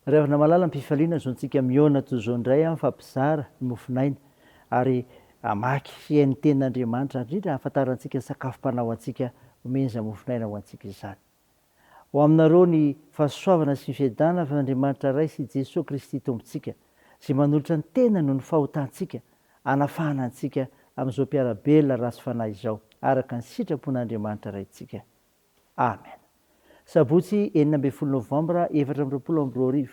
Revana malala mpifaliana zao ntsika miona toy zao indray mifampizara ny mofinaina ary amaky fiain'ny tenin'Andriamanitra indrindra ahafantarantsika sakafom-panao antsika menza mofinaina ho antsika izany. Ho aminareo ny fahasoavana sy ny fiadanana fa Andriamanitra ray sy Jesosy Kristy Tompontsika izay manolotra ny tena noho ny fahotantsika hanafahana antsika amin'izao mpiarabelona ratsy fanahy izao araka ny sitrapon'Andriamanitra raintsika. Amen. Sabotsy 9 Novambra 2022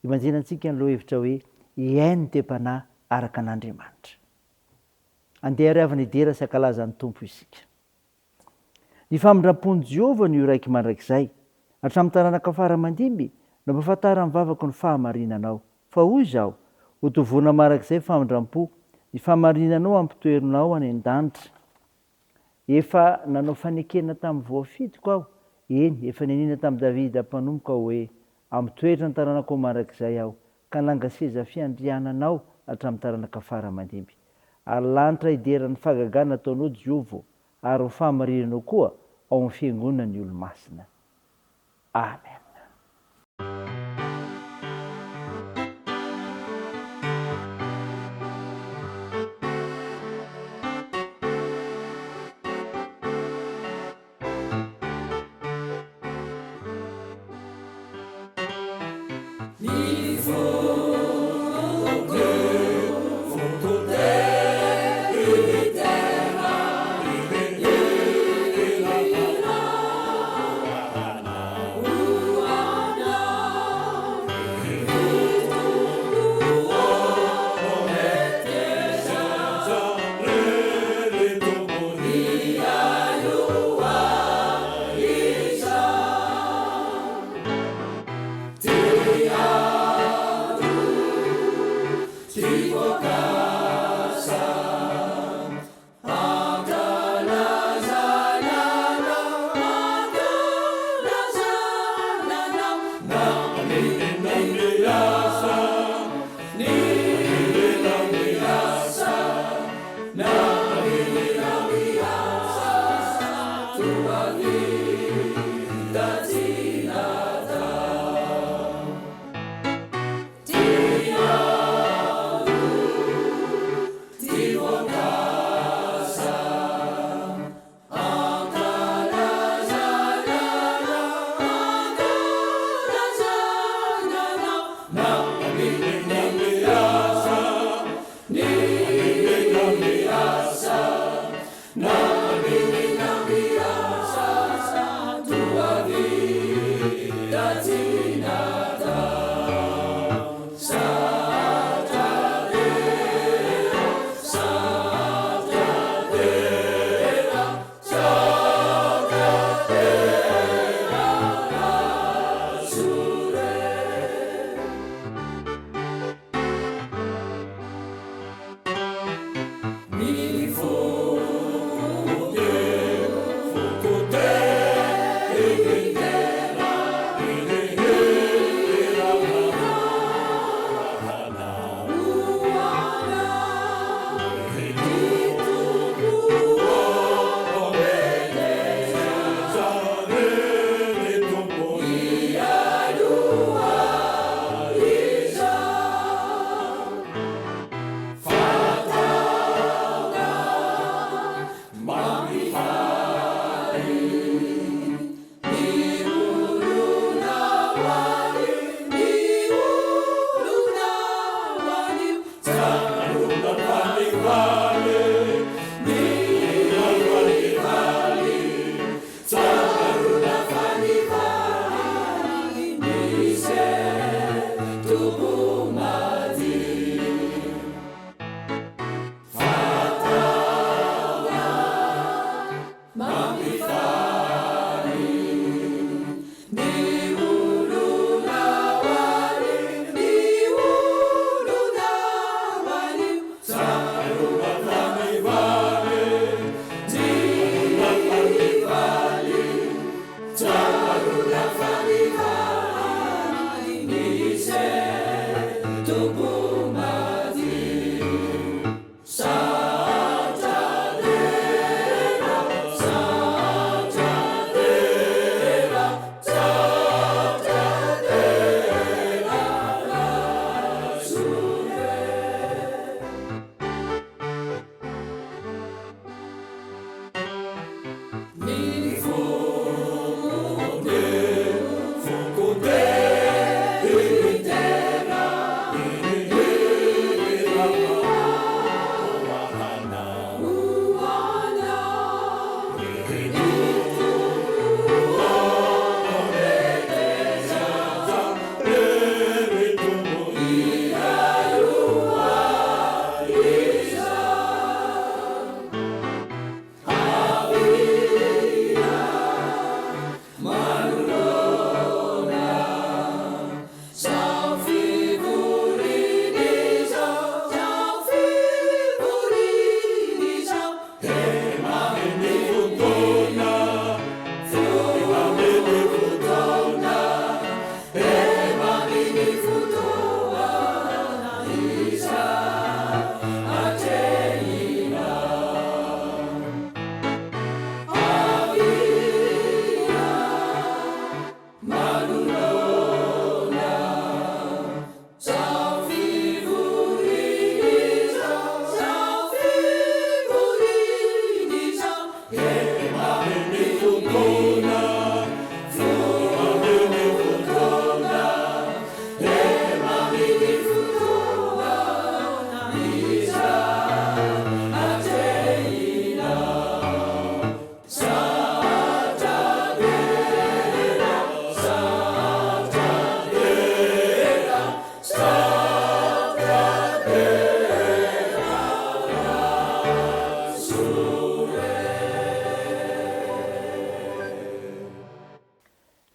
imanjena antsika ny lohahevitra hoe iaino te-panahy araka an'Andriamanitra. Andeha ry avana idera sy ankalaza ny Tompo isika. Ny famindram-pon'i Jehovah no raiky mandrakizay hatramin'ny taranaka faramandimby no ampahafantara ny vavako ny fahamarinanao. Fa hoy izaho, ho tovoana marak'izay famindram-po, ny fahamarinanao ampitoerinao any an-danitra. Efa nanao fanekena tamin'ny voafitoko aho, eny efa nenina tamin'ny Davida mpanompoka hoe ampitoetra ny taranako marak'izay aho, ka nanga seza fiandriananao hatramin'ny taranaka faramandimby. Ary lanitra ideran'ny fahagagana ataonao Jehovah, ary ho fahamarinanao koa ao amin'ny fiangonan'ny olo-masina. Amen.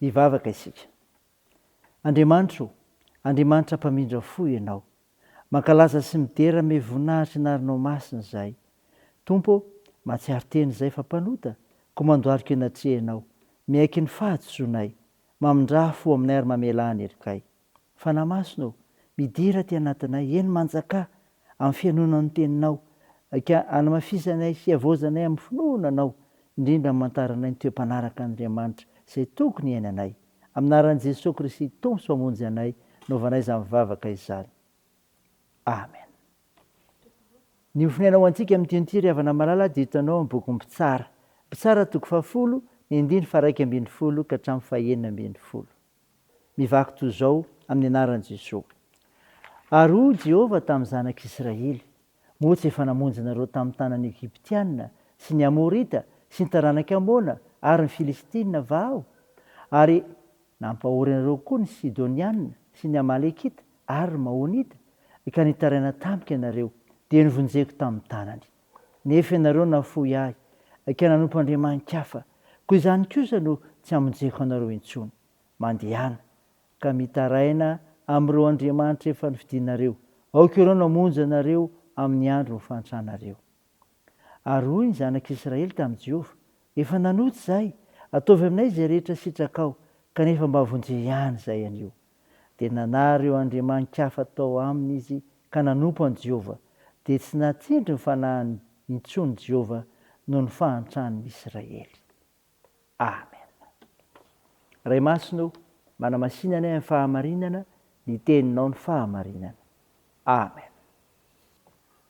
hivavaka isika. Andriamanitro, Andriamanitra mpamindra fo ianao, mankalaza sy midera me voninahitra narinao masina izahay. Tompo, mahatsiaro teny izay fa mpanota, ko mandoariko enatrehanao, miaiky ny fahatsoanay, mamindra fo aminay ary mamelany erikay. Fa namasonao, midira ty anatinay, eny manjaka amin'ny fianonan'ny teninao, ka anamafisanay sy avoazanay amin'ny finoananao, indrindra mantaranay ny toem-panaraka Andriamanitra izay tokony iainanay. Aminaran'i Jesosy Kristy Tompo sy mpamonjy anay, naovanay izany mivavaka izany. Amen. Ny ofinaina ho antsika amin'ny tinyty ry havana malala dia hitanao amin'ny boky Mpitsara. Mpitsara 10, ny 2:1-12 ka hatramin'ny 9:1. Mivaky toy izao amin'ny anaran'i Jesosy. Ary hoy Jehovah tamin'ny zanak'Israely, moa tsy efa namonjy nareo tamin'ny tanan'ny Egiptianina sy ny Amorita sy ny taranaka Amona ary ny Filistina va aho? Ary nampahory anareo koa ny Sidonianina sy ny Amalekita ary ny Maonita, ka nitaraina tampoka ianareo dia nivonjeko tamin'ny tanany. Nefa ianareo nafoy ahy, ka nanompo andriaman-kafa, koa izany kosa no tsy hamonjeko anareo intsony. Mandehana ka mitaraina amin'ireo andriamanitra efa nividinareo, aoka ireo namonjy anareo amin'ny andro ny fantranaareo. Ary hoy ny zanak'Israely tamin'i Jehovah, efa nanoty izahay, ataovy aminay izay rehetra sitrakao, kanefa mba vonjeo ihany izay anio. Dia nanary eo andriaman-kafa tao aminy izy ka nanompo an'i Jehovah, dia tsy natsindry ny fanahiny intsony Jehovah noho ny fahantran'ny Israely. Amen. Ray masino, manamasinana amin'ny fahamarinana, ny teninao ny fahamarinana. Amen.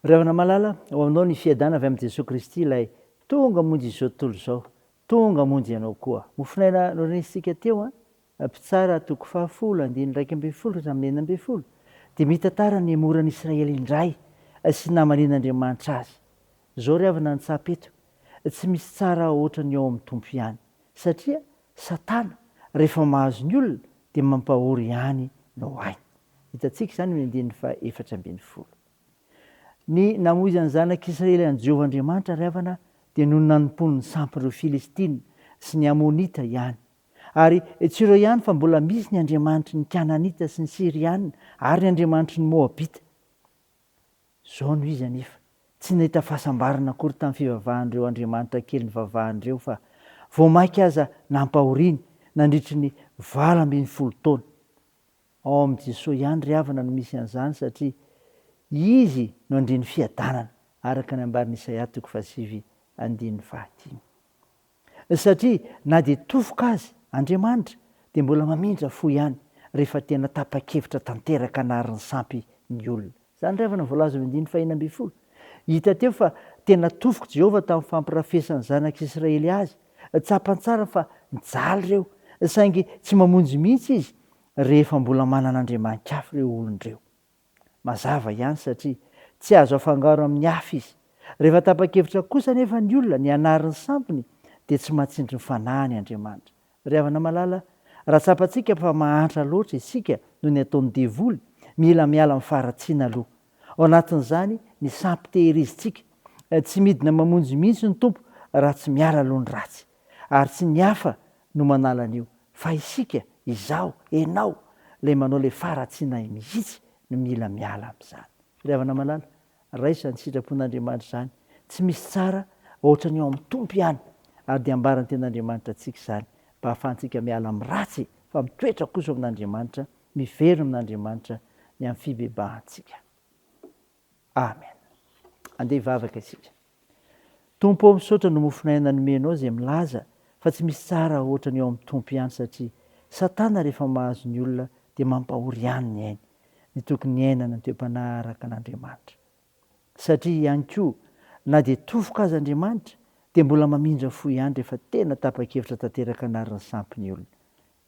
Ry havana malala, ho aminao ny fiadana avy amin'i Jesosy Kristy ilay tonga monjy izao tontolo izao, tonga monjy ianao koa. Mofinaina norenisika teo, Mpitsara 10:1-12 dia mitantara ny moran'i Israely indray sy namanin'Andriamanitra azy. Zao ry havana nitsapa eto, tsy misy tsara ohatra ny ao amin'ny tompo ihany, satria Satana rehefa mahazo ny olona dia mampahory ihany no ainy. Hitantsika izany ny 2:4. Ny namoizan'ny zanak'Israely an'i Jehovah Andriamanitra ry havana dia noho nanompon'ny sampin'ireo Filistina sy ny Amonita ihany. Ary tsy ireo ihany fa mbola misy ny andriamanitry ny Kananita sy ny Siriana ary ny andriamanitry ny Moabita. Zao no izy anefa tsy nahita fahasambarana akory tamin'ny fivavahan'ireo andriamanitra kely nivavahan'ireo, fa voamaiky aza nampahoriany nandritry ny 20 taona. Ao amin'i Jesosy ihany ry havana no misy an'izany, satria izy no andrin'ny fiadanana araka ny ambarin'i Isaia 7:5. Satria na dia tofoka azy Andriamanitra dia mbola mamindra fo ihany rehefa tena tapa-kevitra tanteraka anarin'ny sampy ny olona. Izany ry havana voalaza amin'ny 2:1. Hita teo fa tena tofoka Jehovah tamin'ny fampirafesan'ny zanak'Israely azy, tsapantsara fa nijaly ireo, saingy tsy mamonjy mihitsy izy rehefa mbola manan'andriaman-kafa ireo olon'ireo. Mazava ihany satria tsy azo afangaro amin'ny hafa izy. Rehefa tapa-kevitra kosa nefa ny olona ny anarin'ny sampiny dia tsy mahatsindry ny fanahiny Andriamanitra. Ry havana malala, raha tsapantsika fa mahantra loatra isika noho ny ataon'ny devoly, mila miala amin'ny faharatsiana aloha. Ao anatin'izany ny sampy tehirizintsika, tsy midina mamonjy mihitsy ny tompo raha tsy miala aloha ny ratsy, ary tsy ny hafa no manala an'io, fa isika, izaho, ianao, ilay manao ilay faharatsiana mihitsy no mila miala amin'izany. Ry havana malala, raisa ny sitrapon'Andriamanitra izany, tsy misy tsara ohatra ny ao amin'ny tompo ihany, ary dia ambaran'ny ten'Andriamanitra antsika izany, mba hahafahantsika miala amin'ny ratsy fa mitoetra kosa amin'Andriamanitra, miverina amin'Andriamanitra ny amin'ny fibebahantsika. Amen. Andeha hivavaka isika. Tompo, misaotra no mofinaina nomenao izay milaza fa tsy misy tsara ohatra ny ao amin'ny tompo ihany, satria Satana rehefa mahazo ny olona dia mampahory ihany ny ainy, ny tokony iainana ny toem-panaraka an'Andriamanitra. Satria ihany koa na dia tofoka azy Andriamanitra dia mbola mamindra fo ihany rehefa tena tapa-kevitra tanteraka anarin'ny sampy ny olona.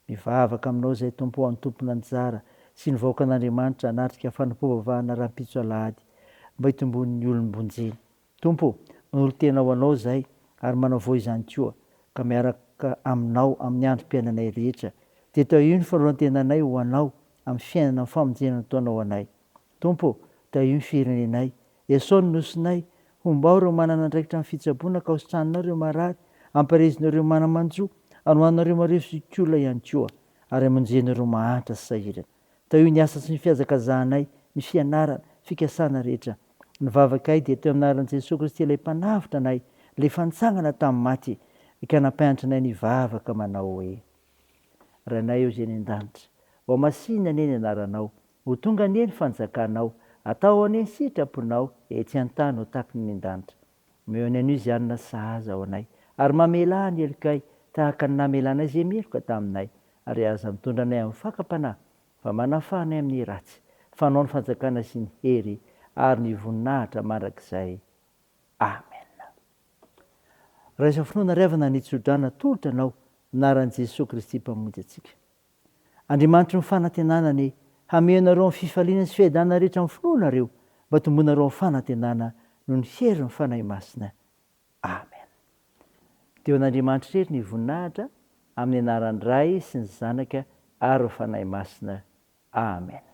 Mivavaka aminao izay Tompo, amin'ny tompona anjara sy ny vahoaka an'Andriamanitra hanatrika fanompoavahana rahampitso alahady mba hitombon'ny olombonjeny. Tompo, manolo tena ho anao izay ary manao vao izany koa, ka miaraka aminao amin'ny androm-piainanay rehetra, dia tao io ny fanoloan-tenanay ho anao amin'ny fiainana amin'ny famonjenana ataonao anay. Tompo, tao io ny firenenay, esao ny nosonay, hombao ireo manana andraikitra amin'ny fitsaboana ka hositranina ireo marary, amparezinareo manamanjo, ary hoanareo mareo sy kola ihany koa ary amonjenareo mahantra sy sahirana tao io ny asa sy ny fiazakazahanay ny fianarana fikasana rehetra nivavakay dia teo aminaran'i Jesosy Kristy ilay mpanavitra anay ilay fantsangana tamin'ny maty ka nampianatra anay nivavaka manao hoe ranay eo zay ny an-danitra ho masina anie ny anaranao ho tonga anie ny fanjakanao atao anie ny sitraponao etsy an-tany ho taky ny an-danitra omeo any an'io izy anona sahaza ao anay ary mamela ny elikay tahaka ny namelanay izay meloka taminay ary aza mitondra anay amin'ny fakapanahy fa manafanay amin'ny ratsy fanao ny fanjakana sy ny hery ary ny voninahitra mandrakizay amen. Raha isa finoana riavana nitsodrana tolotra anao anaran'i Jesosy Kristy mpamonjy antsika. Andriamanitra ny fanantenanany hameonareo amin'ny fifaliana sy fiaidana rehetra amin'ny finoanareo mba tombonareo amin'ny fanantenana no ny hery ny fanahy masina. Amen. Teo an'Andriamanitra rery ny voninahitra amin'ny anaran'ny Ray sy ny Zanaka ary ny fanahy masina. Amen.